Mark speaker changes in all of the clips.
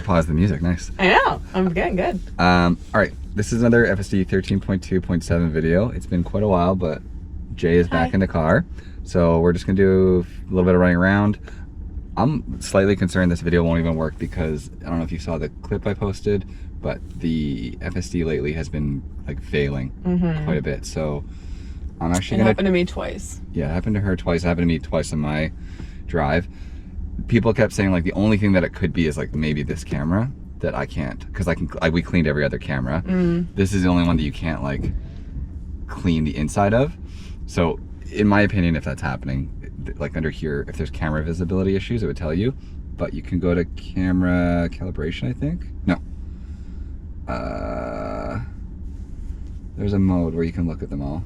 Speaker 1: Pause the music. Nice.
Speaker 2: I know. I'm getting good.
Speaker 1: All right. This is another FSD 13.2.7 video. It's been quite a while, but Jay is back in the car. So we're just going to do a little bit of running around. I'm slightly concerned this video won't even work because I don't know if you saw the clip I posted, but the FSD lately has been like failing quite a bit. So I'm actually going to... It
Speaker 2: happened to me twice.
Speaker 1: Yeah, it happened to her twice. It happened to me twice on my drive. People kept saying like the only thing that it could be is like maybe this camera that I can't, because we cleaned every other camera. This is the only one that you can't like clean the inside of. So in my opinion, if that's happening, like under here, if there's camera visibility issues, it would tell you. But you can go to camera calibration, I think. No. There's a mode where you can look at them all.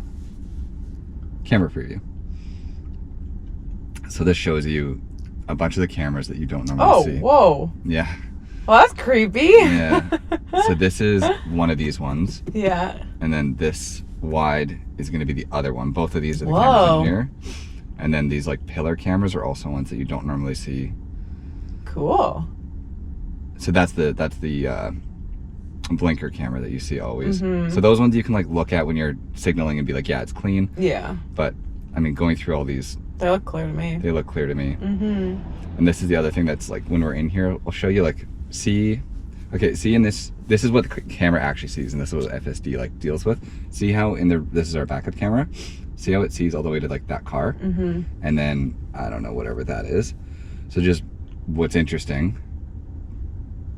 Speaker 1: Camera preview. So this shows you a bunch of the cameras that you don't normally see.
Speaker 2: Oh, whoa.
Speaker 1: Yeah.
Speaker 2: Well, that's creepy.
Speaker 1: Yeah. So this is one of these ones.
Speaker 2: Yeah.
Speaker 1: And then this wide is going to be the other one. Both of these are the cameras in here. And then these like pillar cameras are also ones that you don't normally see.
Speaker 2: Cool.
Speaker 1: So that's the blinker camera that you see always. So those ones you can like look at when you're signaling and be like, yeah, it's clean.
Speaker 2: Yeah.
Speaker 1: But I mean, going through all these,
Speaker 2: they look clear to me.
Speaker 1: They look clear to me. And this is the other thing that's like when we're in here, I'll show you like, see in this is what the camera actually sees, and this is what FSD like deals with. See how this is our backup camera. See how it sees all the way to like that car, and then I don't know whatever that is. So just what's interesting.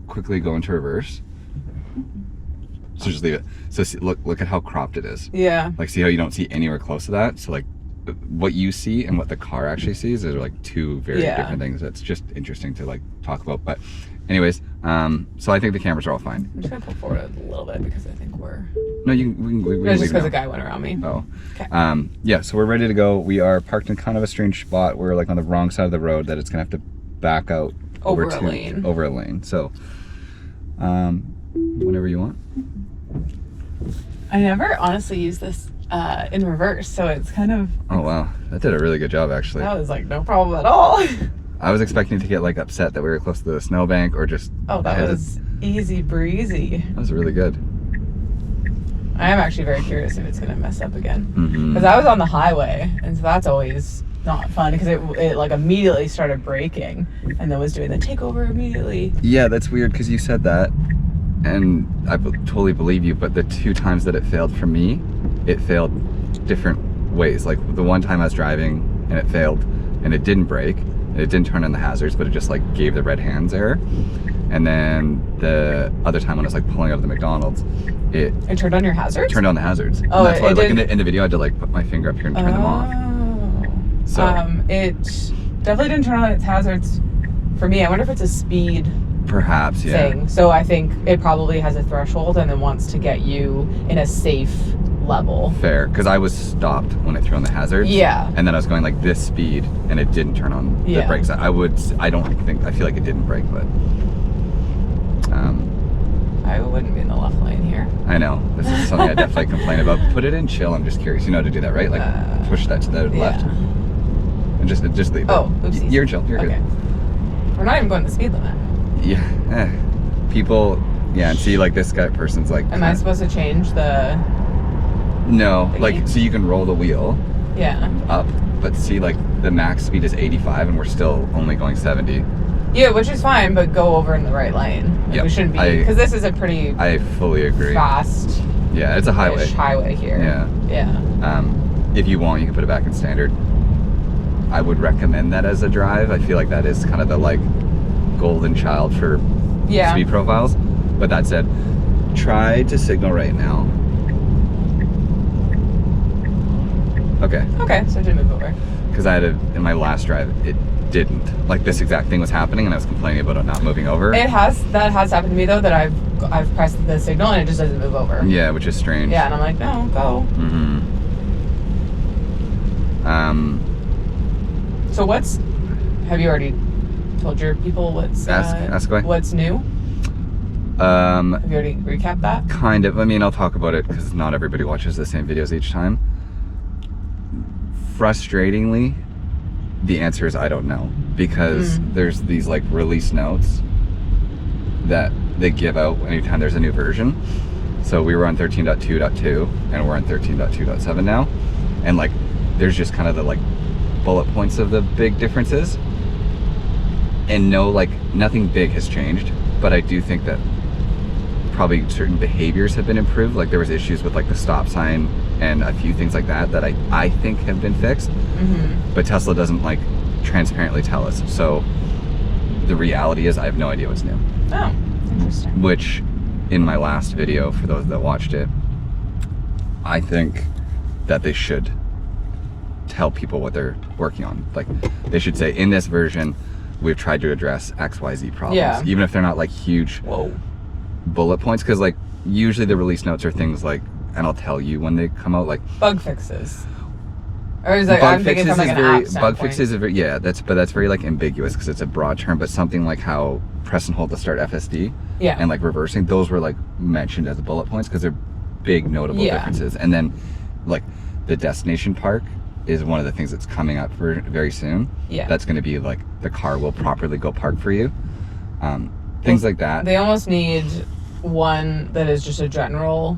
Speaker 1: Quickly go into reverse. So just leave it. So see, look at how cropped it is. Yeah. Like see how you don't see anywhere close to that. So like what you see and what the car actually sees are like two very different things. That's just interesting to like talk about. But anyways, so I think the cameras are all fine. I'm just gonna pull forward a little bit because I think we're... No, we
Speaker 2: it's just because a guy went around me.
Speaker 1: Oh. Okay. Yeah, so we're ready to go. We are parked in kind of a strange spot. We're like on the wrong side of the road that it's gonna have to back out over a lane. So, whenever you want.
Speaker 2: I never honestly use this in reverse, so it's kind of...
Speaker 1: Oh wow, that did a really good job actually.
Speaker 2: That was like no problem at all.
Speaker 1: I was expecting to get like upset that we were close to the snowbank or just...
Speaker 2: Oh, that was easy breezy.
Speaker 1: That was really good.
Speaker 2: I am actually very curious if it's going to mess up again. Because I was on the highway, and so that's always not fun because it like immediately started braking and then was doing the takeover immediately.
Speaker 1: Yeah, that's weird because you said that and I totally believe you, but the two times that it failed for me, it failed different ways. Like the one time I was driving and it failed and it didn't brake. It didn't turn on the hazards, but it just like gave the red hands error. And then the other time when I was like pulling out of the McDonald's, it
Speaker 2: turned on your hazards?
Speaker 1: It turned on the hazards.
Speaker 2: Oh,
Speaker 1: and that's why like in the video I had to like put my finger up here and turn them off. So
Speaker 2: it definitely didn't turn on its hazards for me. I wonder if it's a speed
Speaker 1: perhaps
Speaker 2: thing. So I think it probably has a threshold and then wants to get you in a safe level.
Speaker 1: Fair, because I was stopped when it threw on the hazards. Yeah. And then I was going like this speed and it didn't turn on the brakes. I feel like it didn't brake, but
Speaker 2: I wouldn't be in the left lane here.
Speaker 1: I know. This is something I definitely complain about. Put it in chill. I'm just curious. You know how to do that, right? Like push that to the left. And just leave it.
Speaker 2: Oh, oopsies.
Speaker 1: You're in chill. You're good.
Speaker 2: We're not even going the speed limit.
Speaker 1: Yeah. People, and see like this person's like...
Speaker 2: Am I supposed to change the...
Speaker 1: No, like, so you can roll the wheel up, but see, like, the max speed is 85 and we're still only going 70.
Speaker 2: Yeah, which is fine, but go over in the right lane. Like, we shouldn't be, because this is a pretty...
Speaker 1: I fully agree.
Speaker 2: Fast...
Speaker 1: Yeah, it's a highway
Speaker 2: here.
Speaker 1: Yeah. If you want, you can put it back in standard. I would recommend that as a drive. I feel like that is kind of the, like, golden child for speed profiles. But that said, try to signal right now. Okay, so it didn't move over. Because I had in my last drive, it didn't. Like this exact thing was happening and I was complaining about it not moving over. That has happened to me though, that I've pressed the signal and it just doesn't move over. Yeah, which is strange. Yeah, and I'm like, no, go. So have you already told your people what's ask away. What's new? Have you already recapped that? Kind of. I mean, I'll talk about it because not everybody watches the same videos each time. Frustratingly, the answer is I don't know, because there's these like release notes that they give out anytime there's a new version. So we were on 13.2.2 and we're on 13.2.7 now, and like there's just kind of the like bullet points of the big differences, and no, like nothing big has changed, but I do think that probably certain behaviors have been improved. Like there was issues with like the stop sign and a few things like that I think have been fixed. But Tesla doesn't like transparently tell us, so the reality is I have no idea what's new.
Speaker 2: Oh, interesting.
Speaker 1: Which in my last video, for those that watched it, I think that they should tell people what they're working on. Like they should say, in this version we've tried to address XYZ problems, even if they're not like huge bullet points, because like usually the release notes are things like, and I'll tell you when they come out, like
Speaker 2: bug fixes. Or is like, I'm thinking from like an app standpoint.
Speaker 1: Bug fixes are very, that's very like ambiguous because it's a broad term, but something like how press and hold to start FSD and like reversing, those were like mentioned as bullet points because they're big notable differences. And then like the destination park is one of the things that's coming up for very soon. That's going to be like the car will properly go park for you. Things like that.
Speaker 2: They almost need one that is just a general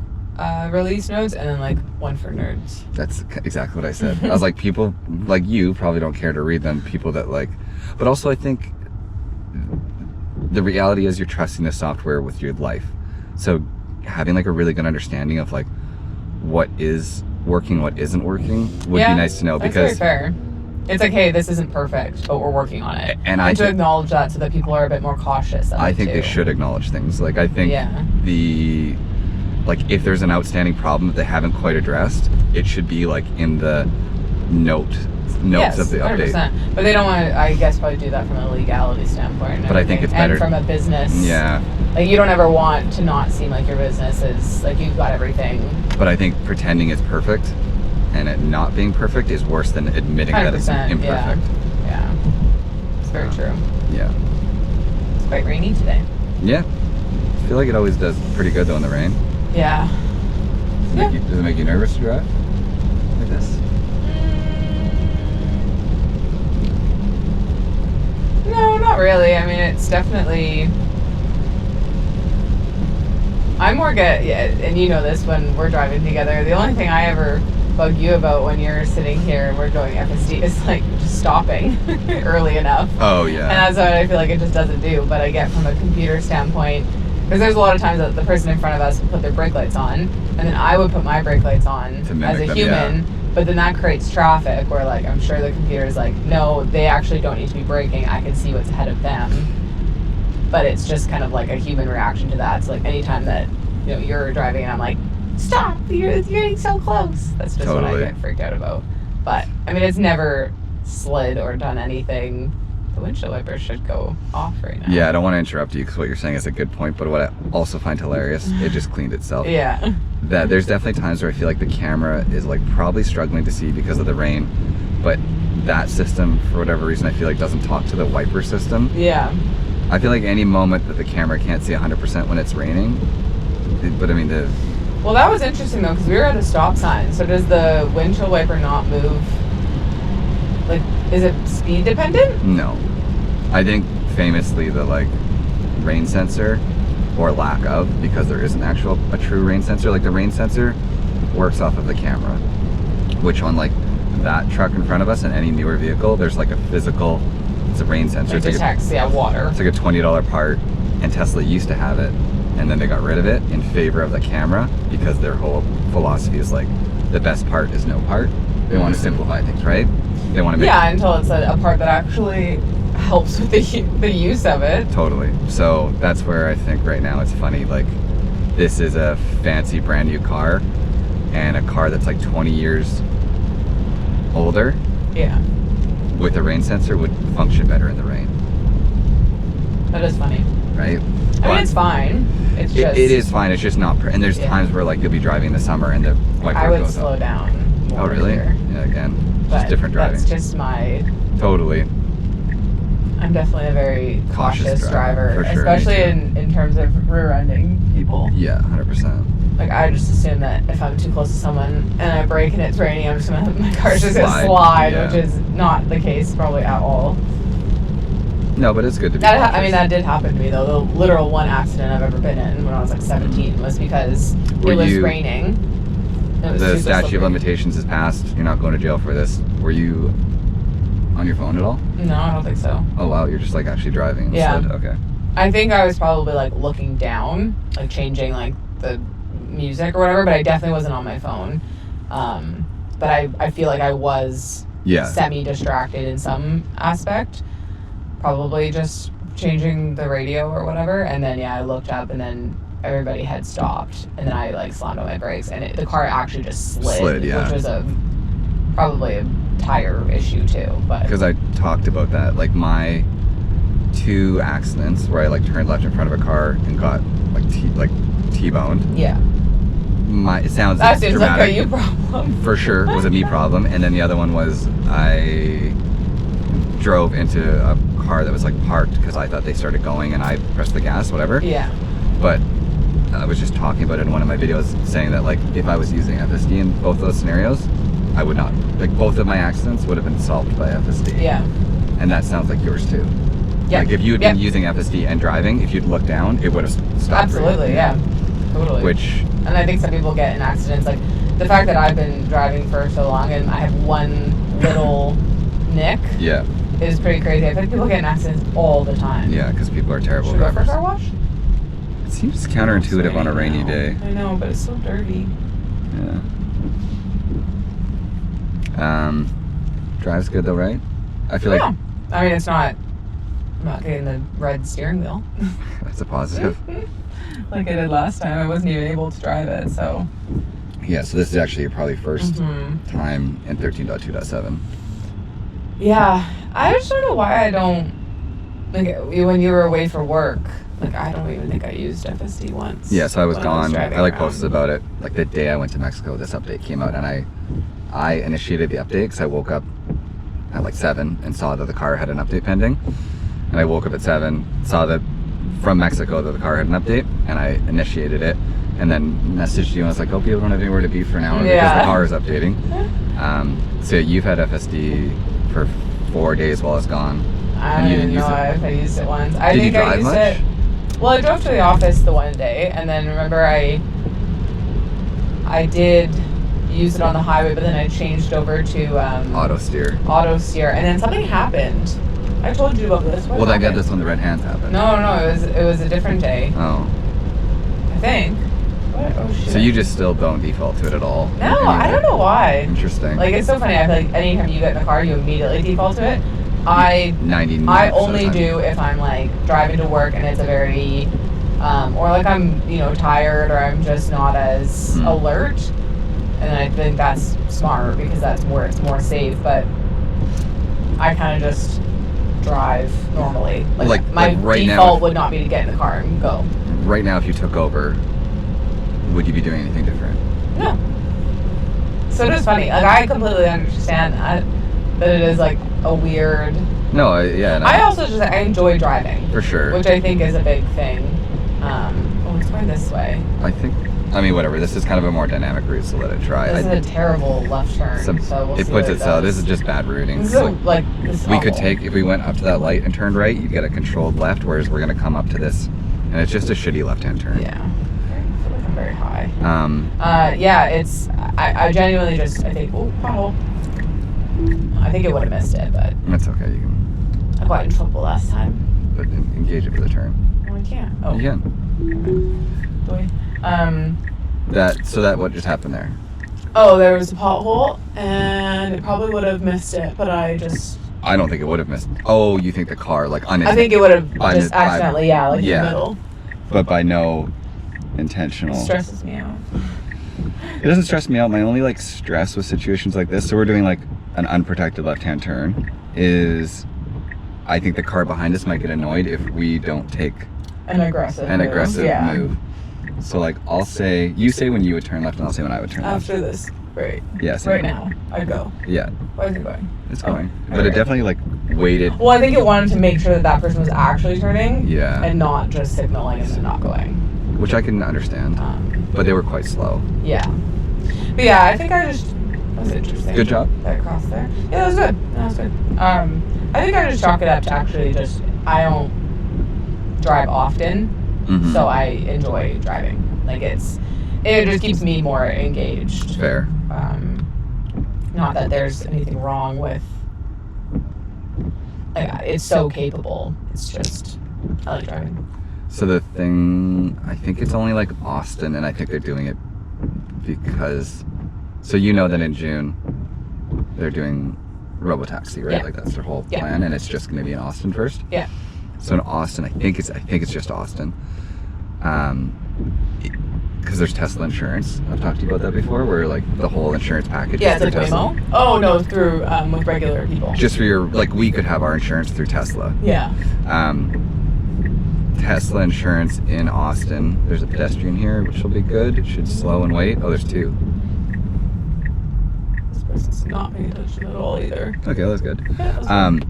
Speaker 2: release notes, and then like one for nerds.
Speaker 1: That's exactly what I said. I was like, people like you probably don't care to read them. People that like, but also I think the reality is you're trusting the software with your life. So having like a really good understanding of like what is working, what isn't working would be nice to know, because
Speaker 2: that's very fair. It's like, hey, this isn't perfect, but we're working on it. And to acknowledge that so that people are a bit more cautious.
Speaker 1: I think they should acknowledge things. Like I think like if there's an outstanding problem that they haven't quite addressed, it should be like in the notes of the update.
Speaker 2: 100%. But they don't want to, I guess, probably do that from a legality standpoint.
Speaker 1: But I think it's better.
Speaker 2: And from a business.
Speaker 1: Yeah.
Speaker 2: Like you don't ever want to not seem like your business is, like you've got everything.
Speaker 1: But I think pretending it's perfect and it not being perfect is worse than admitting that it's imperfect.
Speaker 2: Yeah. It's very true.
Speaker 1: Yeah.
Speaker 2: It's quite rainy today.
Speaker 1: Yeah. I feel like it always does pretty good though in the rain.
Speaker 2: Yeah.
Speaker 1: Does it make you nervous to drive like this?
Speaker 2: No, not really. I mean, it's definitely... I'm more good, and you know this when we're driving together. The only thing I ever bug you about when you're sitting here and we're going FSD is like just stopping early enough.
Speaker 1: Oh, yeah.
Speaker 2: And that's what I feel like it just doesn't do. But I get from a computer standpoint, because there's a lot of times that the person in front of us would put their brake lights on, and then I would put my brake lights on as a human, but then that creates traffic where like I'm sure the computer is like, no, they actually don't need to be braking. I can see what's ahead of them. But it's just kind of like a human reaction to that. So like anytime that you're driving and I'm like, stop, you're getting so close. That's just what I get freaked out about. But I mean, it's never slid or done anything. The windshield wipers should go off right now.
Speaker 1: Yeah, I don't want to interrupt you because what you're saying is a good point, but what I also find hilarious, it just cleaned itself.
Speaker 2: Yeah.
Speaker 1: That there's definitely times where I feel like the camera is like probably struggling to see because of the rain, but that system, for whatever reason, I feel like doesn't talk to the wiper system.
Speaker 2: Yeah.
Speaker 1: I feel like any moment that the camera can't see 100% when it's raining, but I mean
Speaker 2: Well, that was interesting though, because we were at a stop sign. So does the windshield wiper not move? Like, is it speed dependent?
Speaker 1: No. I think famously the like rain sensor, or lack of, because there isn't a true rain sensor. Like the rain sensor works off of the camera, which on like that truck in front of us and any newer vehicle, there's like a physical, it's a rain sensor.
Speaker 2: It detects, water.
Speaker 1: It's like a $20 part, and Tesla used to have it, and then they got rid of it in favor of the camera because their whole philosophy is like the best part is no part. They want to simplify things, right? They want to make
Speaker 2: until it's a part that actually helps with the use of it.
Speaker 1: Totally. So that's where I think right now it's funny, like this is a fancy brand new car, and a car that's like 20 years older with a rain sensor would function better in the rain.
Speaker 2: That is funny.
Speaker 1: Right?
Speaker 2: I mean, it's fine. It's just...
Speaker 1: It is fine. It's just not... and there's times where like you'll be driving in the summer and the wiper
Speaker 2: I would
Speaker 1: goes
Speaker 2: slow
Speaker 1: up.
Speaker 2: Down.
Speaker 1: Oh, really?
Speaker 2: Here.
Speaker 1: Yeah, again.
Speaker 2: But
Speaker 1: just different driving.
Speaker 2: That's just my...
Speaker 1: Totally.
Speaker 2: I'm definitely a very cautious driver,
Speaker 1: for sure,
Speaker 2: especially in terms of rear-ending people.
Speaker 1: Yeah, 100%.
Speaker 2: Like, I just assume that if I'm too close to someone and I brake and it's raining, I'm just gonna, my car's just gonna slide, which is not the case probably at all.
Speaker 1: No, but it's good to be
Speaker 2: I mean, that did happen to me, though. The literal one accident I've ever been in when I was like 17 was because it was raining. It was
Speaker 1: the
Speaker 2: super
Speaker 1: statute of
Speaker 2: slippery.
Speaker 1: limitations is passed. You're not going to jail for this. Were you on your phone at all?
Speaker 2: No, I don't think so.
Speaker 1: Oh, wow. You're just like actually driving.
Speaker 2: Yeah.
Speaker 1: Instead. Okay.
Speaker 2: I think I was probably like looking down, like changing like the music or whatever, but I definitely wasn't on my phone. But I feel like I was semi-distracted in some aspect. Probably just changing the radio or whatever. And then, I looked up and then everybody had stopped. And then I like slammed on my brakes and the car actually just slid, which was probably a tire issue too. But
Speaker 1: because I talked about that, like my 2 accidents where I like turned left in front of a car and got like T-boned.
Speaker 2: Yeah.
Speaker 1: It sounds
Speaker 2: that seems
Speaker 1: dramatic.
Speaker 2: like a you problem.
Speaker 1: For sure, was a me problem. And then the other one was I drove into a car that was like parked because I thought they started going and I pressed the gas, whatever.
Speaker 2: Yeah.
Speaker 1: But I was just talking about it in one of my videos, saying that like if I was using FSD in both those scenarios, I would not. Like both of my accidents would have been solved by FSD.
Speaker 2: Yeah.
Speaker 1: And that sounds like yours too.
Speaker 2: Yeah.
Speaker 1: Like if you had been using FSD and driving, if you'd looked down, it would have stopped.
Speaker 2: Absolutely, yeah. Totally. And I think some people get in accidents, like the fact that I've been driving for so long and I have one little nick is pretty crazy. I think people get in accidents all the time.
Speaker 1: Yeah, because people are terrible
Speaker 2: drivers. Should we go for a car wash?
Speaker 1: It seems counterintuitive on a rainy day.
Speaker 2: I know, but it's so dirty.
Speaker 1: Yeah. Drives good though, right? I feel like...
Speaker 2: I mean, I'm not getting the red steering wheel.
Speaker 1: That's a positive.
Speaker 2: Like I did last time. I wasn't even able to drive it, so...
Speaker 1: Yeah, so this is actually your probably first time in 13.2.7.
Speaker 2: Yeah. I just don't know why I don't... Like, when you were away for work, like, I don't even think I used FSD once.
Speaker 1: Yeah, so I was gone. I like
Speaker 2: around.
Speaker 1: posted about it. Like, the day I went to Mexico, this update came out, and I initiated the update because I woke up at like 7 and saw that the car had an update pending. And I woke up at 7, saw that from Mexico that the car had an update, and I initiated it, and then messaged you and I was like, hope you don't have anywhere to be for an hour because the car is updating. So you've had FSD for 4 days while it's gone.
Speaker 2: I don't even know if I used it once. I
Speaker 1: Did
Speaker 2: think
Speaker 1: you drive
Speaker 2: I used
Speaker 1: much?
Speaker 2: it. Well, I drove to the office the one day, and then remember I did use it on the highway, but then I changed over to
Speaker 1: auto steer,
Speaker 2: and then something happened. I told you about this.
Speaker 1: Well, I got this when the red hands happened.
Speaker 2: No, it was a different day.
Speaker 1: Oh.
Speaker 2: I think. What? Oh shit.
Speaker 1: So you just still don't default to it at all?
Speaker 2: No, I don't know why.
Speaker 1: Interesting.
Speaker 2: Like, it's so funny. I feel like anytime you get in the car, you immediately default to it. I only do if I'm like driving to work and it's a very or like I'm tired or I'm just not as alert, and I think that's smart because that's where it's more safe. But I kind of just drive normally. Like my
Speaker 1: right
Speaker 2: default
Speaker 1: now,
Speaker 2: would not be to get in the car and go.
Speaker 1: Right now, if you took over, would you be doing anything different?
Speaker 2: No. So it is funny. Like, I completely understand that it is like a weird.
Speaker 1: No, I
Speaker 2: also just I enjoy driving
Speaker 1: for sure,
Speaker 2: which I think is a big thing. Let's go this way.
Speaker 1: I mean, whatever. This is kind of a more dynamic route, so let it try.
Speaker 2: This is a terrible left turn. So we'll see what it does.
Speaker 1: This is just bad routing.
Speaker 2: This is
Speaker 1: we could take, if we went up to that light and turned right, you'd get a controlled left, whereas we're going to come up to this, and it's just a shitty left-hand turn.
Speaker 2: Yeah. I feel like I'm very high. I genuinely just, I think, pothole. I think it would have missed it, but...
Speaker 1: That's okay. You can...
Speaker 2: I got in trouble last time.
Speaker 1: But engage it for the turn.
Speaker 2: Well, I can't. Oh.
Speaker 1: You can.
Speaker 2: Okay.
Speaker 1: What just happened there?
Speaker 2: Oh, there was a pothole, and it probably would have missed it, but I
Speaker 1: don't think it would have missed. Oh, you think the car,
Speaker 2: I think it would have just accidentally, in the middle.
Speaker 1: But by no intentional.
Speaker 2: It stresses me out.
Speaker 1: It doesn't stress me out. My only stress with situations like this, so we're doing an unprotected left-hand turn, is I think the car behind us might get annoyed if we don't take
Speaker 2: an aggressive
Speaker 1: move. So I'll say, you say when you would turn left, and I'll say when I would turn left.
Speaker 2: After this, right?
Speaker 1: Yes.
Speaker 2: Right now, I'd go.
Speaker 1: Yeah.
Speaker 2: Why is it going?
Speaker 1: It's going. But it definitely waited.
Speaker 2: Well, I think it wanted to make sure that person was actually turning.
Speaker 1: Yeah.
Speaker 2: And not just signaling and then not going.
Speaker 1: Which I can understand. But they were quite slow.
Speaker 2: Yeah. But yeah, I think that was interesting.
Speaker 1: Good job.
Speaker 2: That cross there. Yeah, that was good. I think I just chalk it up to actually just, I don't drive often, so I enjoy driving. Like it just keeps me more engaged.
Speaker 1: Fair.
Speaker 2: Not that there's anything wrong with, like, it's so capable. It's just, I like driving.
Speaker 1: So the thing, I think it's only like Austin, and I think they're doing it because, so you know that in June, they're doing Robotaxi, right?
Speaker 2: Yeah.
Speaker 1: Like that's their whole plan, and it's just going to be in Austin first.
Speaker 2: Yeah.
Speaker 1: So in Austin, I think it's just Austin, because there's Tesla insurance. I've talked to you about that before, where like the whole insurance package.
Speaker 2: Yeah,
Speaker 1: is
Speaker 2: it's
Speaker 1: through
Speaker 2: like
Speaker 1: Tesla.
Speaker 2: Waymo. Oh no, through with regular people.
Speaker 1: Just for your, like, we could have our insurance through Tesla.
Speaker 2: Yeah.
Speaker 1: Tesla insurance in Austin. There's a pedestrian here, which will be good. It should slow and wait. Oh, there's two.
Speaker 2: This person's not paying attention at all either.
Speaker 1: Okay, that's good.
Speaker 2: Yeah, that's good.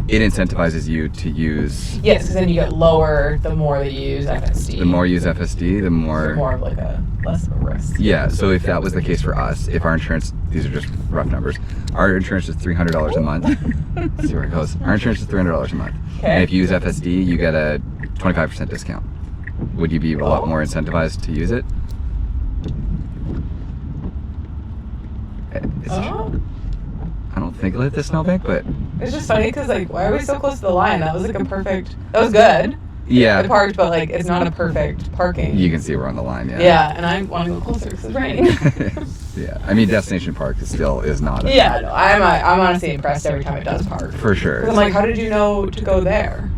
Speaker 1: It incentivizes you to use.
Speaker 2: Yes, because then you get lower the more that you use FSD.
Speaker 1: The more you use FSD, the more.
Speaker 2: More of like a less of a risk.
Speaker 1: Yeah. So if that was the case for us, if our insurance, these are just rough numbers, our insurance is $300 a month. See where it goes. Our insurance is $300 a month.
Speaker 2: Okay.
Speaker 1: And if you use FSD, you get a 25% discount. Would you be a lot more incentivized to use it? I don't think it'll hit the snowbank, but
Speaker 2: It's just funny because, like, why are we so close to the line? That was like a perfect. That was good.
Speaker 1: yeah,
Speaker 2: It parked, but like it's not a perfect parking.
Speaker 1: you can see we're on the line. Yeah.
Speaker 2: Yeah, and I want to go closer because it's raining.
Speaker 1: Yeah, I mean, Destination Park is not.
Speaker 2: Yeah, no, I'm honestly impressed every time it does park.
Speaker 1: For sure.
Speaker 2: 'Cause I'm like, how did you know to go there?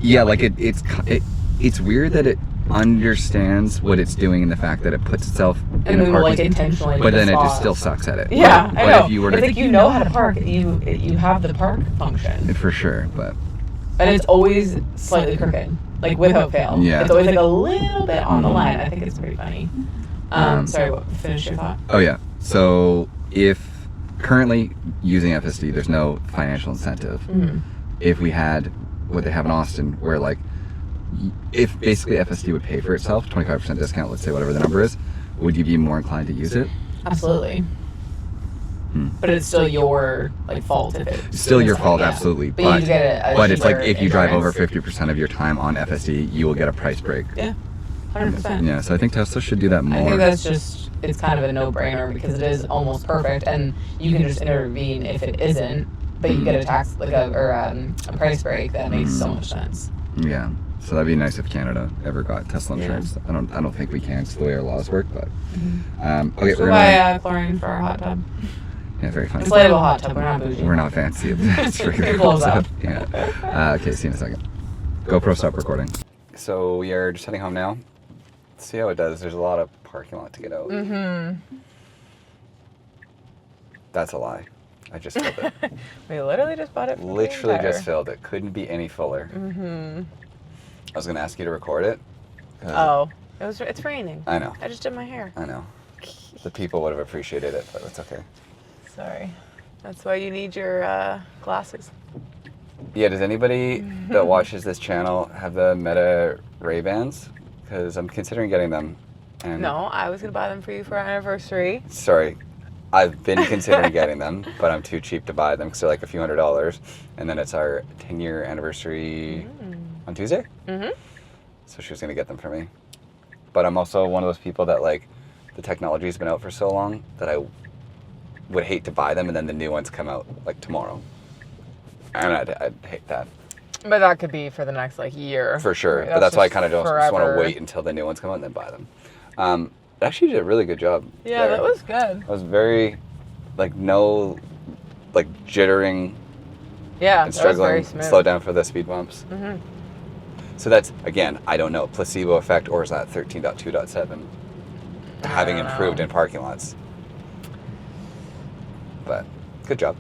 Speaker 1: Yeah, like it's weird that it understands what it's doing in the fact that it puts itself in
Speaker 2: And
Speaker 1: a
Speaker 2: then will, like,
Speaker 1: parking,
Speaker 2: intentionally.
Speaker 1: but then it just
Speaker 2: spots.
Speaker 1: still sucks at it.
Speaker 2: Yeah,
Speaker 1: but
Speaker 2: I know.
Speaker 1: If you were to,
Speaker 2: it's like you know how to park. You have the park function,
Speaker 1: for sure, but
Speaker 2: and it's always slightly crooked, like without fail.
Speaker 1: Yeah.
Speaker 2: It's always like a little bit on the line. I think it's pretty funny. Sorry, finish your thought.
Speaker 1: oh yeah. So if currently using FSD, there's no financial incentive.
Speaker 2: Mm-hmm.
Speaker 1: If we had what they have in Austin, where like, if basically FSD would pay for itself, 25% discount, let's say whatever the number is, would you be more inclined to use it?
Speaker 2: Absolutely. But it's still your like fault if it's
Speaker 1: Still your fault,
Speaker 2: yeah.
Speaker 1: absolutely.
Speaker 2: But you get a
Speaker 1: but it's like
Speaker 2: cheaper
Speaker 1: if you drive over
Speaker 2: insurance.
Speaker 1: 50% of your time on FSD, you will get a price break.
Speaker 2: Yeah, 100%.
Speaker 1: Yeah, so I think Tesla should do that more.
Speaker 2: I think that's just, it's kind of a no-brainer because it is almost perfect, and you can just intervene if it isn't, but you get a tax, like a price break that makes so much sense.
Speaker 1: Yeah, so that'd be nice if Canada ever got Tesla insurance. I don't think we can. It's the way our laws work, but okay,
Speaker 2: So
Speaker 1: we're
Speaker 2: buy
Speaker 1: gonna.
Speaker 2: chlorine for our hot tub.
Speaker 1: Yeah, very funny.
Speaker 2: Inflatable hot tub. We're not bougie.
Speaker 1: We're not fancy. It's regular
Speaker 2: It blows up.
Speaker 1: Yeah. Okay, see you in a second. GoPro, stop recording. So we are just heading home now. Let's see how it does. There's a lot of parking lot to get out. That's a lie. I just filled it.
Speaker 2: We literally just bought it. From
Speaker 1: Literally
Speaker 2: the
Speaker 1: just filled it. Couldn't be any fuller. I was gonna ask you to record it.
Speaker 2: Oh, it's raining.
Speaker 1: I know.
Speaker 2: I just did my hair.
Speaker 1: I know. The people would have appreciated it, but it's okay.
Speaker 2: Sorry. That's why you need your glasses.
Speaker 1: Yeah, does anybody that watches this channel have the Meta Raybans? Because I'm considering getting them. And
Speaker 2: No, I was gonna buy them for you for our anniversary.
Speaker 1: sorry, I've been considering getting them, but I'm too cheap to buy them because they're like a few $100s. And then it's our 10-year anniversary on Tuesday. So she was gonna get them for me. But I'm also one of those people that, like, the technology's been out for so long that I would hate to buy them and then the new ones come out like tomorrow. And I'd hate that.
Speaker 2: But that could be for the next like year.
Speaker 1: For sure.
Speaker 2: Right,
Speaker 1: But that's why I kind of
Speaker 2: just
Speaker 1: just want to
Speaker 2: forever.
Speaker 1: wait until the new ones come out and then buy them. It actually did a really good job.
Speaker 2: Yeah,
Speaker 1: there.
Speaker 2: that was good.
Speaker 1: I was very, like, no, like, jittering
Speaker 2: Yeah,
Speaker 1: and
Speaker 2: that was very
Speaker 1: struggling,
Speaker 2: smooth.
Speaker 1: slow down for the speed bumps. So that's, again, I don't know, placebo effect, or is that 13.2.7 having
Speaker 2: don't
Speaker 1: improved
Speaker 2: know.
Speaker 1: in parking lots? But good job.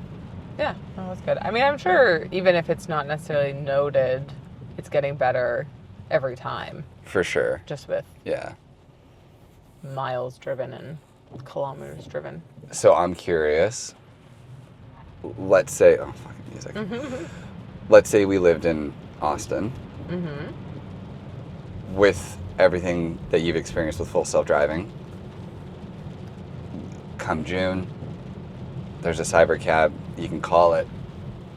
Speaker 2: Yeah, that was good. I mean, I'm sure even if it's not necessarily noted, it's getting better every time,
Speaker 1: For sure.
Speaker 2: just with
Speaker 1: Yeah.
Speaker 2: miles driven and kilometers driven.
Speaker 1: So I'm curious. Let's say, oh, fucking music. Let's say we lived in Austin. With everything that you've experienced with full self-driving. Come June, there's a cyber cab. You can call it.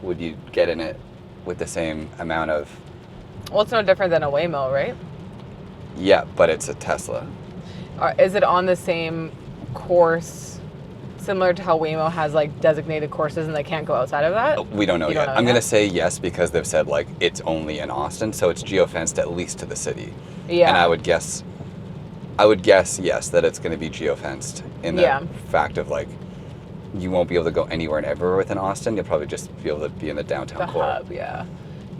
Speaker 1: would you get in it with the same amount of...
Speaker 2: Well, it's no different than a Waymo, right?
Speaker 1: Yeah, but it's a Tesla.
Speaker 2: Is it on the same course, similar to how Waymo has like designated courses and they can't go outside of that?
Speaker 1: We don't know
Speaker 2: You
Speaker 1: yet.
Speaker 2: don't know
Speaker 1: I'm
Speaker 2: yet?
Speaker 1: going to say yes because they've said like it's only in Austin, so it's geofenced at least to the city.
Speaker 2: Yeah.
Speaker 1: And I would guess yes that it's going to be geofenced in the fact of like you won't be able to go anywhere and everywhere within Austin. You'll probably just be able to be in the downtown
Speaker 2: The
Speaker 1: core.
Speaker 2: hub, yeah.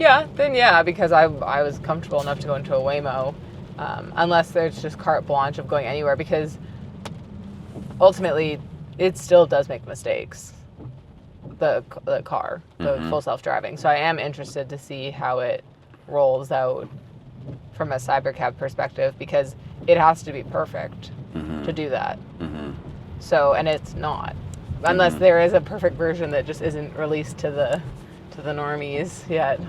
Speaker 2: Yeah, then yeah, because I was comfortable enough to go into a Waymo, unless there's just carte blanche of going anywhere, because ultimately it still does make mistakes, the car, the full self-driving. So I am interested to see how it rolls out from a cybercab perspective, because it has to be perfect to do that. So, and it's not, unless there is a perfect version that just isn't released to the normies yet.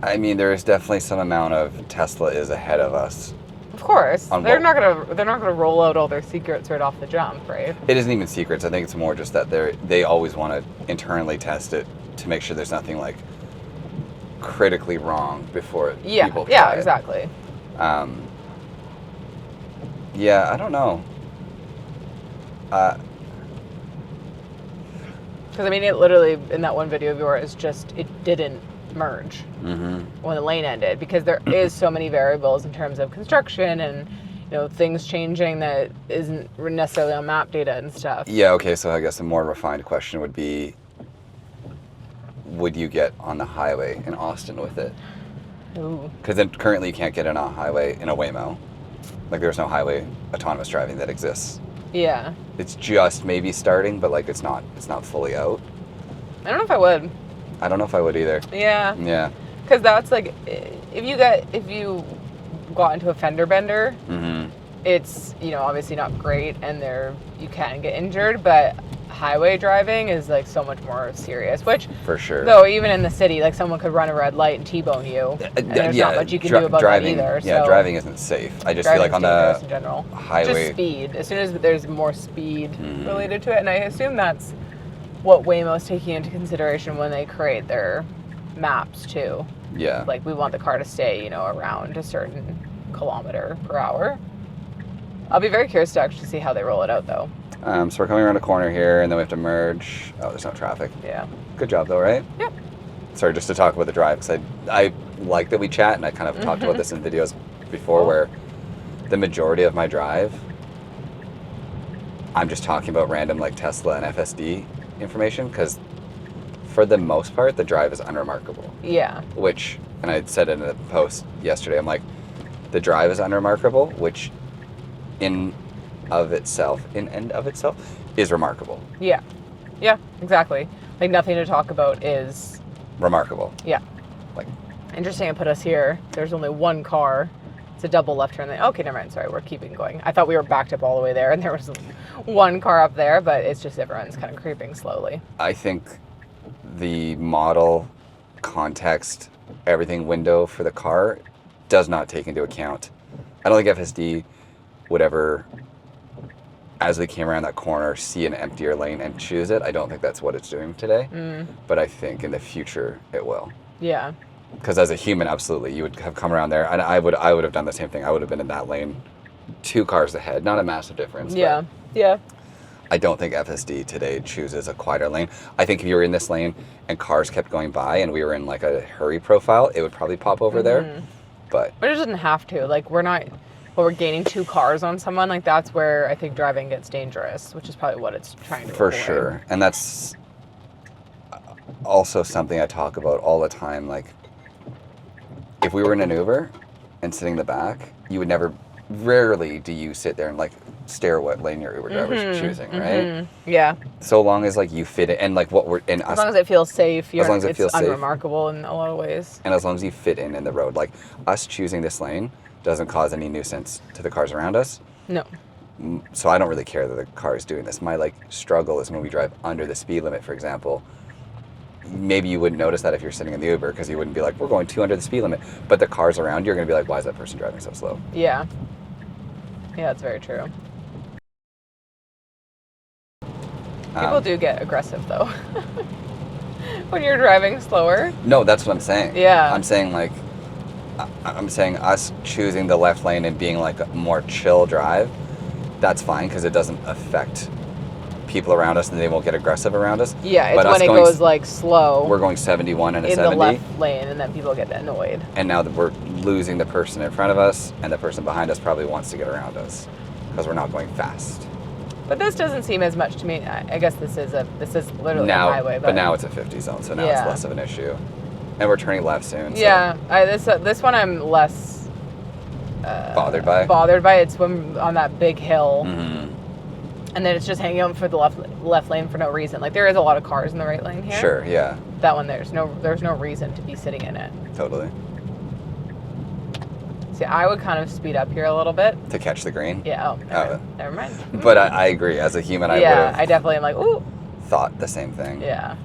Speaker 1: I mean, there is definitely some amount of Tesla is ahead of us.
Speaker 2: Of course,
Speaker 1: On
Speaker 2: they're
Speaker 1: both.
Speaker 2: not gonna roll out all their secrets right off the jump, right?
Speaker 1: It isn't even secrets. I think it's more just that they always want to internally test it to make sure there's nothing like critically wrong before people try it.
Speaker 2: Exactly.
Speaker 1: Yeah, I don't know.
Speaker 2: Because I mean, it literally in that one video of yours, it didn't merge when the lane ended, because there is so many variables in terms of construction and things changing that isn't necessarily on map data and stuff.
Speaker 1: Yeah, okay, so I guess a more refined question would be, would you get on the highway in Austin with it?
Speaker 2: Ooh.
Speaker 1: Because then currently you can't get on a highway in a Waymo. Like there's no highway autonomous driving that exists.
Speaker 2: Yeah.
Speaker 1: It's just maybe starting, but like it's not fully out.
Speaker 2: I don't know if I would.
Speaker 1: I don't know if I would either.
Speaker 2: Yeah.
Speaker 1: Yeah.
Speaker 2: Because that's like, if you got into a fender bender, it's obviously not great, and you can get injured, but highway driving is like so much more serious, which
Speaker 1: for sure,
Speaker 2: though even in the city, like someone could run a red light and T-bone you, and there's not much you can do about
Speaker 1: driving,
Speaker 2: that either.
Speaker 1: Yeah,
Speaker 2: so
Speaker 1: driving isn't safe. I just feel like on the
Speaker 2: in general,
Speaker 1: highway,
Speaker 2: just speed, as soon as there's more speed related to it, and I assume that's what Waymo's taking into consideration when they create their maps too.
Speaker 1: Yeah,
Speaker 2: like we want the car to stay around a certain kilometer per hour. I'll be very curious to actually see how they roll it out, though.
Speaker 1: So we're coming around a corner here, and then we have to merge. Oh, there's no traffic.
Speaker 2: Yeah.
Speaker 1: Good job, though, right?
Speaker 2: Yep.
Speaker 1: Sorry, just to talk about the drive, because I like that we chat, and I kind of talked about this in videos before, where the majority of my drive, I'm just talking about random like Tesla and FSD information, because for the most part, the drive is unremarkable.
Speaker 2: Yeah.
Speaker 1: Which, and I said in a post yesterday, I'm like, the drive is unremarkable, which in and of itself is remarkable.
Speaker 2: Yeah. Yeah, exactly. Like nothing to talk about is
Speaker 1: remarkable.
Speaker 2: Yeah.
Speaker 1: Like
Speaker 2: interesting to put us here. There's only one car. It's a double left turn lane. Okay, never mind. Sorry, we're keeping going. I thought we were backed up all the way there and there was one car up there, but it's just everyone's kind of creeping slowly.
Speaker 1: I think the model, context, everything window for the car does not take into account. I don't think FSD would ever, as we came around that corner, see an emptier lane and choose it. I don't think that's what it's doing today, but I think in the future it will.
Speaker 2: Yeah.
Speaker 1: Because as a human, absolutely, you would have come around there, and I would have done the same thing. I would have been in that lane, 2 cars ahead. Not a massive difference.
Speaker 2: Yeah. Yeah.
Speaker 1: I don't think FSD today chooses a quieter lane. I think if you were in this lane and cars kept going by and we were in like a hurry profile, it would probably pop over there. But
Speaker 2: it doesn't have to. Like we're gaining 2 cars on someone. Like that's where I think driving gets dangerous, which is probably what it's trying to
Speaker 1: for
Speaker 2: avoid.
Speaker 1: Sure. And that's also something I talk about all the time. Like if we were in an Uber and sitting in the back, you would rarely do you sit there and like stare what lane your Uber driver's choosing, right?
Speaker 2: Yeah.
Speaker 1: So long as like you fit in, and like what we're in,
Speaker 2: as long as it feels safe,
Speaker 1: as long as it feels safe,
Speaker 2: unremarkable in a lot of ways.
Speaker 1: And as long as you fit in the road, like us choosing this lane doesn't cause any nuisance to the cars around us.
Speaker 2: No.
Speaker 1: So I don't really care that the car is doing this. My like struggle is when we drive under the speed limit, for example. Maybe you wouldn't notice that if you're sitting in the Uber, because you wouldn't be like, we're going 2 under the speed limit. But the cars around you are going to be like, why is that person driving so slow?
Speaker 2: Yeah. Yeah, that's very true. People do get aggressive, though. When you're driving slower?
Speaker 1: No, that's what I'm saying.
Speaker 2: Yeah.
Speaker 1: I'm saying like, I'm saying us choosing the left lane and being like a more chill drive, that's fine because it doesn't affect people around us and they won't get aggressive around us.
Speaker 2: Yeah, it's
Speaker 1: but
Speaker 2: when it goes like slow.
Speaker 1: We're going 71 and a
Speaker 2: in
Speaker 1: 70.
Speaker 2: the left lane, and then people get annoyed.
Speaker 1: And now that we're losing the person in front of us, and the person behind us probably wants to get around us because we're not going fast.
Speaker 2: But this doesn't seem as much to me. I guess this is literally
Speaker 1: Now,
Speaker 2: a highway.
Speaker 1: but now it's a 50 zone, so now it's less of an issue. And we're turning left soon. So.
Speaker 2: Yeah, this one I'm less
Speaker 1: bothered by.
Speaker 2: It's when on that big hill.
Speaker 1: Mm-hmm.
Speaker 2: And then it's just hanging out for the left lane for no reason. Like there is a lot of cars in the right lane here.
Speaker 1: Sure, yeah.
Speaker 2: That one there's no reason to be sitting in it.
Speaker 1: Totally.
Speaker 2: See, I would kind of speed up here a little bit.
Speaker 1: To catch the green?
Speaker 2: Yeah, never mind.
Speaker 1: But I agree. As a human, I would have
Speaker 2: I definitely am like, ooh.
Speaker 1: thought the same thing.
Speaker 2: Yeah.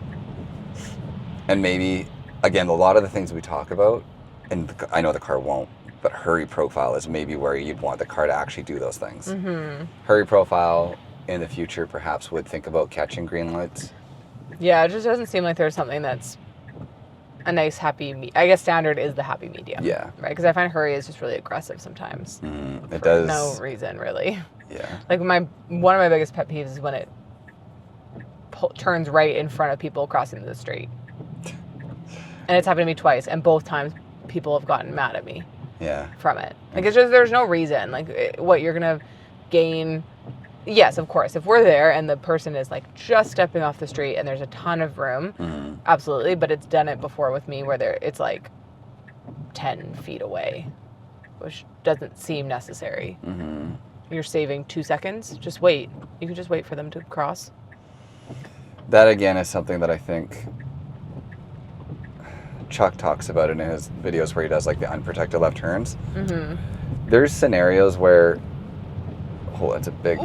Speaker 1: And maybe, again, a lot of the things we talk about, and I know the car won't, but hurry profile is maybe where you'd want the car to actually do those things.
Speaker 2: Mm-hmm.
Speaker 1: Hurry profile in the future perhaps would think about catching green lights.
Speaker 2: Yeah, it just doesn't seem like there's something that's a nice happy I guess standard is the happy medium.
Speaker 1: Yeah.
Speaker 2: Right? Because I find hurry is just really aggressive sometimes.
Speaker 1: It does.
Speaker 2: No reason, really.
Speaker 1: Yeah.
Speaker 2: Like one of my biggest pet peeves is when it turns right in front of people crossing the street. And it's happened to me twice, and both times people have gotten mad at me.
Speaker 1: Yeah.
Speaker 2: From it. Like it's just there's no reason. Like what you're gonna gain. Yes, of course. If we're there and the person is like just stepping off the street and there's a ton of room, absolutely. But it's done it before with me where it's like 10 feet away, which doesn't seem necessary. Mm-hmm. You're saving 2 seconds. Just wait. You can just wait for them to cross.
Speaker 1: That again is something that I think Chuck talks about in his videos where he does like the unprotected left turns. Mm-hmm. There's scenarios where that's a big.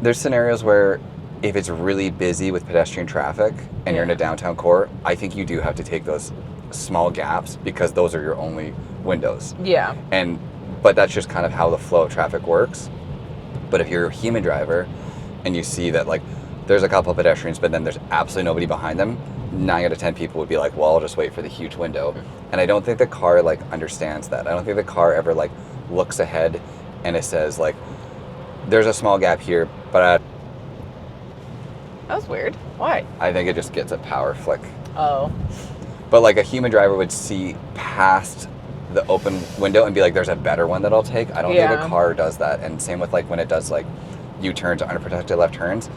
Speaker 1: There's scenarios where if it's really busy with pedestrian traffic and you're in a downtown core, I think you do have to take those small gaps because those are your only windows.
Speaker 2: Yeah.
Speaker 1: But that's just kind of how the flow of traffic works. But if you're a human driver and you see that like there's a couple of pedestrians, but then there's absolutely nobody behind them, 9 out of 10 people would be like, well, I'll just wait for the huge window. And I don't think the car like understands that. I don't think the car ever like looks ahead and it says like, there's a small gap here, but
Speaker 2: that was weird. Why?
Speaker 1: I think it just gets a power flick.
Speaker 2: Oh.
Speaker 1: But like a human driver would see past the open window and be like, there's a better one that I'll take. I don't think a car does that. And same with like when it does like U-turns or unprotected left turns,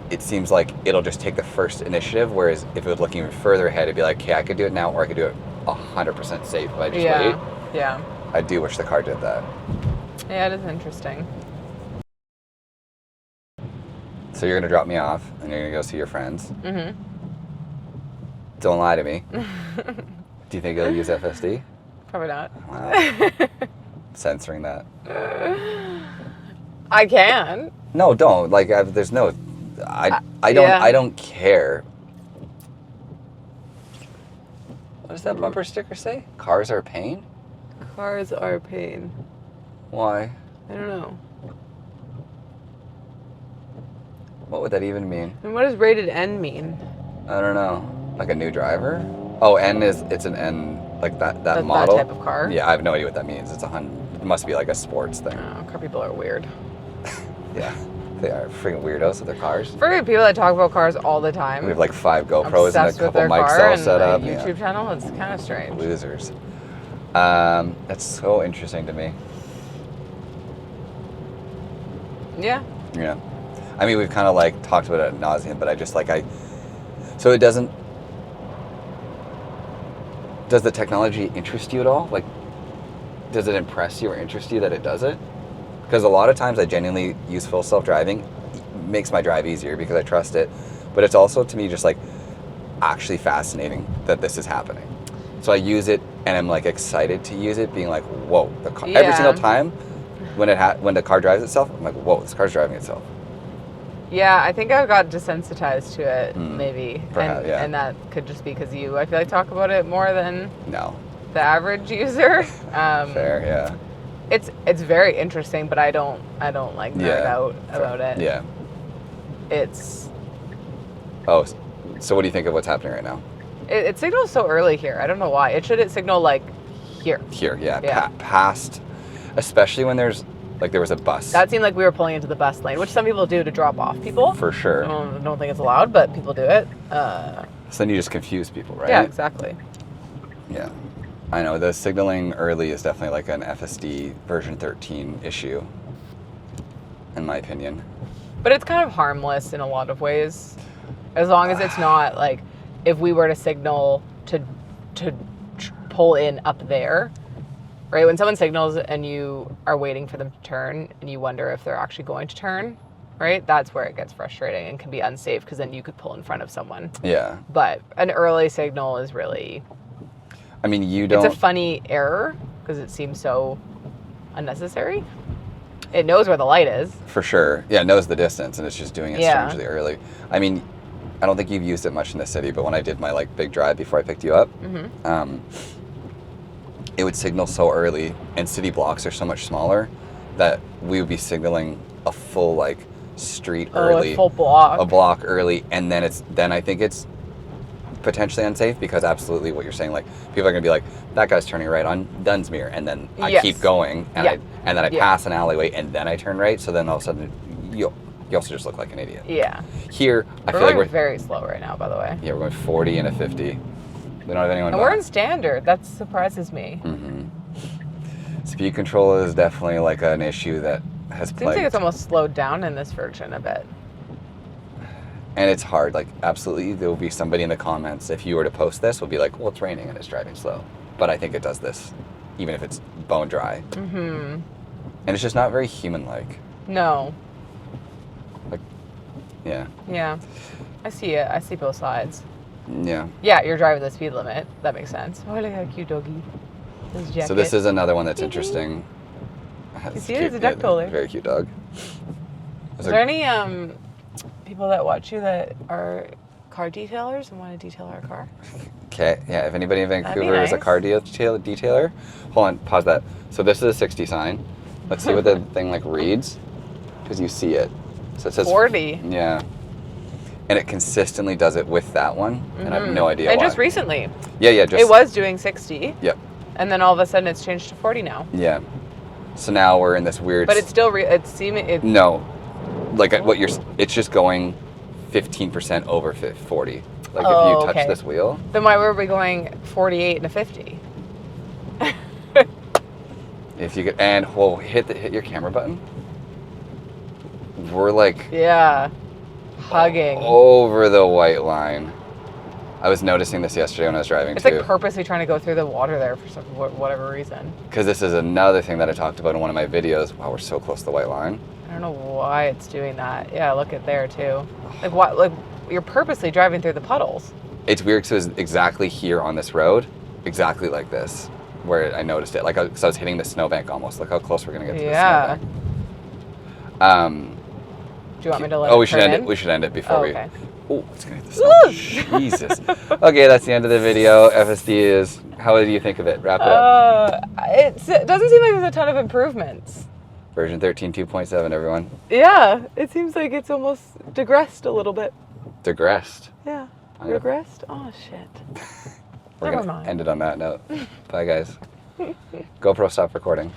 Speaker 1: it seems like it'll just take the first initiative, whereas if it was looking even further ahead, it'd be like, okay, I could do it now, or I could do it 100% safe if I just wait.
Speaker 2: Yeah.
Speaker 1: I do wish the car did that.
Speaker 2: Yeah, it is interesting.
Speaker 1: So you're going to drop me off, and you're going to go see your friends. Mm-hmm. Don't lie to me. Do you think you'll use FSD?
Speaker 2: Probably not.
Speaker 1: Wow. Censoring that.
Speaker 2: I can.
Speaker 1: No, don't. Like, there's no... I don't care. What does that bumper sticker say? Cars are a pain?
Speaker 2: Cars are a pain.
Speaker 1: Why?
Speaker 2: I don't know.
Speaker 1: What would that even mean?
Speaker 2: And what does rated N mean?
Speaker 1: I don't know. Like a new driver? Oh, it's an N, like that model?
Speaker 2: That type of car?
Speaker 1: Yeah, I have no idea what that means. It must be like a sports thing.
Speaker 2: Oh, car people are weird.
Speaker 1: Yeah, they are freaking weirdos with their cars.
Speaker 2: For people that talk about cars all the time.
Speaker 1: We have like 5 GoPros and a couple mics all set up.
Speaker 2: YouTube channel, it's kind of strange.
Speaker 1: Losers. That's so interesting to me.
Speaker 2: Yeah.
Speaker 1: Yeah. I mean, we've kind of like talked about it ad nauseum, but I just like, so it doesn't, does the technology interest you at all? Like, does it impress you or interest you that it does it? Because a lot of times I genuinely use full self-driving. Makes my drive easier because I trust it. But it's also, to me, just like actually fascinating that this is happening. So I use it and I'm like excited to use it, being like, whoa. Every single time when the car drives itself, I'm like, whoa, this car's driving itself.
Speaker 2: Yeah, I think I got desensitized to it, maybe.
Speaker 1: Perhaps,
Speaker 2: and that could just be because I feel like, talk about it more than the average user.
Speaker 1: Fair, yeah.
Speaker 2: It's very interesting, but I don't like nerd out about it.
Speaker 1: Yeah.
Speaker 2: It's
Speaker 1: Oh, so what do you think of what's happening right now?
Speaker 2: It signals so early here. I don't know why. It should signal like here.
Speaker 1: Here, yeah. Past, especially when there was a bus.
Speaker 2: That seemed like we were pulling into the bus lane, which some people do to drop off people.
Speaker 1: For sure.
Speaker 2: I don't think it's allowed, but people do it.
Speaker 1: So then you just confuse people, right?
Speaker 2: Yeah, exactly.
Speaker 1: Yeah. I know, the signaling early is definitely like an FSD version 13 issue, in my opinion.
Speaker 2: But it's kind of harmless in a lot of ways. As long as it's not like, if we were to signal to pull in up there, right? When someone signals and you are waiting for them to turn and you wonder if they're actually going to turn, right? That's where it gets frustrating and can be unsafe because then you could pull in front of someone.
Speaker 1: Yeah.
Speaker 2: But an early signal is really...
Speaker 1: I mean, you don't...
Speaker 2: It's a funny error because it seems so unnecessary. It knows where the light is. For
Speaker 1: sure. Yeah, it knows the distance and it's just doing it strangely early. I mean, I don't think you've used it much in the city, but when I did my like big drive before I picked you up, it would signal so early, and city blocks are so much smaller that we would be signaling a full like street early,
Speaker 2: a full block,
Speaker 1: a block early, and then I think it's potentially unsafe because absolutely what you're saying, like people are gonna be like, that guy's turning right on Dunsmuir, and then I keep going and I pass an alleyway and then I turn right, so then all of a sudden you also just look like an idiot.
Speaker 2: Yeah.
Speaker 1: Here, I feel
Speaker 2: like
Speaker 1: we're
Speaker 2: very slow right now, by the way.
Speaker 1: Yeah, we're going 40 and a 50. We don't have anyone.
Speaker 2: And we're in standard. That surprises me.
Speaker 1: Speed control is definitely like an issue that has plagued.
Speaker 2: Seems like it's almost slowed down in this version a bit.
Speaker 1: And it's hard. Like, absolutely, there will be somebody in the comments, if you were to post this, will be like, well, it's raining and it's driving slow. But I think it does this, even if it's bone dry. And it's just not very human-like.
Speaker 2: No.
Speaker 1: Like, yeah.
Speaker 2: Yeah. I see it. I see both sides.
Speaker 1: Yeah.
Speaker 2: Yeah, you're driving the speed limit. That makes sense. Oh, look at that cute doggy. His jacket.
Speaker 1: So this is another one that's interesting.
Speaker 2: You see, it's a duck collar.
Speaker 1: Very cute dog.
Speaker 2: Is there any people that watch you that are car detailers and want to detail our car?
Speaker 1: Okay, yeah, if anybody in Vancouver is a car detailer, hold on, pause that. So this is a 60 sign. Let's see what the thing like reads, because you see it. So it says
Speaker 2: 40.
Speaker 1: Yeah. And it consistently does it with that one, and I have no idea
Speaker 2: and
Speaker 1: why.
Speaker 2: just recently.
Speaker 1: Yeah, just...
Speaker 2: It was doing 60.
Speaker 1: Yep.
Speaker 2: And then all of a sudden it's changed to 40 now.
Speaker 1: Yeah. So now we're in this weird...
Speaker 2: But it's still... it's seeming...
Speaker 1: No. Like what you're... It's just going 15% over 40. Like if you touch this wheel.
Speaker 2: Then why were we going 48 and a 50?
Speaker 1: If you could... And we'll hit your camera button. We're like...
Speaker 2: Yeah. Hugging.
Speaker 1: Over the white line. I was noticing this yesterday when I was driving
Speaker 2: too. It's like purposely trying to go through the water there for whatever reason.
Speaker 1: Because this is another thing that I talked about in one of my videos. Wow, we're so close to the white line.
Speaker 2: I don't know why it's doing that. Yeah, look at there too. Like what? Like you're purposely driving through the puddles.
Speaker 1: It's weird because it was exactly here on this road, exactly like this, where I noticed it. Like, because I was hitting the snowbank almost. Look how close we're gonna get to the snowbank.
Speaker 2: Do you want me to let it
Speaker 1: we should
Speaker 2: turn
Speaker 1: end
Speaker 2: in?
Speaker 1: it. We should end it before we...
Speaker 2: Okay.
Speaker 1: Oh, it's gonna hit the snow. Jesus. Okay, that's the end of the video. FSD is... How do you think of it? Wrap it up.
Speaker 2: It doesn't seem like there's a ton of improvements.
Speaker 1: Version 13.2.7, everyone.
Speaker 2: Yeah, it seems like it's almost digressed a little bit.
Speaker 1: Digressed?
Speaker 2: Yeah. Regressed? Oh, shit.
Speaker 1: We're going to end it on that note. Bye, guys. GoPro, stop recording.